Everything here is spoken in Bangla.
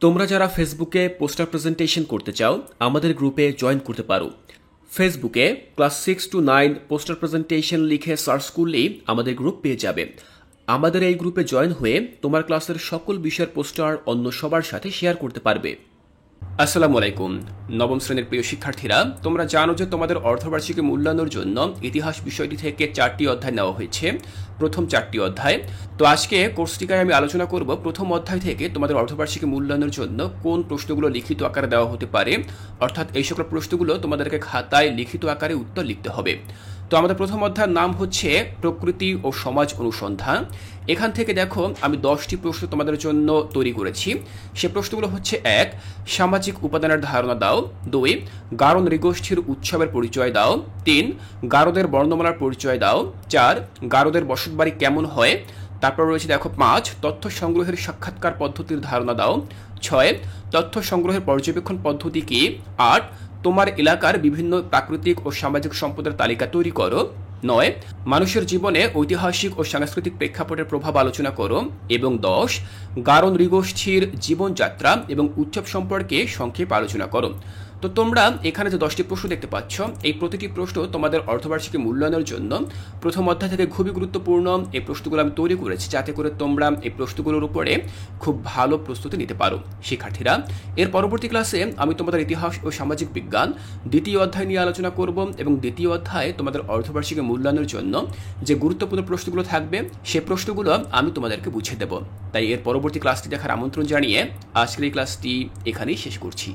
তোমরা যারা ফেসবুকে পোস্টার প্রেজেন্টেশন করতে চাও আমাদের গ্রুপে জয়েন করতে পারো। ফেসবুকে ক্লাস 6 to 9 পোস্টার প্রেজেন্টেশন লিখে সার্চ করলেই আমাদের গ্রুপ পেয়ে যাবে। আমাদের এই গ্রুপে জয়েন হয়ে তোমার ক্লাসের সকল বিষয়ের পোস্টার অন্য সবার সাথে শেয়ার করতে পারবে। আসসালামু আলাইকুম নবম শ্রেণীর প্রিয় শিক্ষার্থীরা, তোমরা জানো যে তোমাদের অর্ধবার্ষিকী মূল্যায়নের জন্য ইতিহাস বিষয়টি থেকে 4টি অধ্যায় নেওয়া হয়েছে। প্রথম 4টি অধ্যায়। তো আজকে কোর্সটিকায় আমি আলোচনা করব প্রথম অধ্যায় থেকে তোমাদের অর্ধবার্ষিকী মূল্যায়নের জন্য কোন প্রশ্নগুলো লিখিত আকারে দেওয়া হতে পারে, অর্থাৎ এই সকল প্রশ্নগুলো তোমাদেরকে খাতায় লিখিত আকারে উত্তর লিখতে হবে। তো আমাদের প্রথম অধ্যায়ের নাম হচ্ছে প্রকৃতি ও সমাজ অনুসন্ধান। এখান থেকে দেখো আমি 10টি প্রশ্ন তোমাদের জন্য তৈরি করেছি। সে প্রশ্নগুলো হচ্ছে: 1, সামাজিক উপাদানের ধারণা দাও। 2, গারো নৃগোষ্ঠীর উৎসবের পরিচয় দাও। 3, গারোদের বর্ণমালার পরিচয় দাও। 4, গারোদের বসতবাড়ি কেমন হয়। তারপর রয়েছে দেখো 5, তথ্য সংগ্রহের সাক্ষাৎকার পদ্ধতির ধারণা দাও। 6, তথ্য সংগ্রহের পর্যবেক্ষণ পদ্ধতি কি। 8, তোমার এলাকার বিভিন্ন প্রাকৃতিক ও সামাজিক সম্পদের তালিকা তৈরি করো। 9, মানুষের জীবনে ঐতিহাসিক ও সাংস্কৃতিক প্রেক্ষাপটের প্রভাব আলোচনা করো। এবং 10, গারো নৃগোষ্ঠীর জীবনযাত্রা এবং উৎসব সম্পর্কে সংক্ষেপে আলোচনা করো। তো তোমরা এখানে যে 10টি প্রশ্ন দেখতে পাচ্ছ, এই প্রতিটি প্রশ্ন তোমাদের অর্ধবার্ষিকী মূল্যায়নের জন্য প্রথম অধ্যায় থেকে খুবই গুরুত্বপূর্ণ। এই প্রশ্নগুলো আমি তৈরি করেছি যাতে করে তোমরা এই প্রশ্নগুলোর উপরে খুব ভালো প্রস্তুতি নিতে পারো। শিক্ষার্থীরা, এর পরবর্তী ক্লাসে আমি তোমাদের ইতিহাস ও সামাজিক বিজ্ঞান 2য় অধ্যায় নিয়ে আলোচনা করব এবং 2য় অধ্যায়ে তোমাদের অর্ধবার্ষিকী মূল্যায়নের জন্য যে গুরুত্বপূর্ণ প্রশ্নগুলো থাকবে সে প্রশ্নগুলো আমি তোমাদেরকে বুঝিয়ে দেব। তাই এর পরবর্তী ক্লাসটি দেখার আমন্ত্রণ জানিয়ে আজকের এই ক্লাসটি এখানেই শেষ করছি।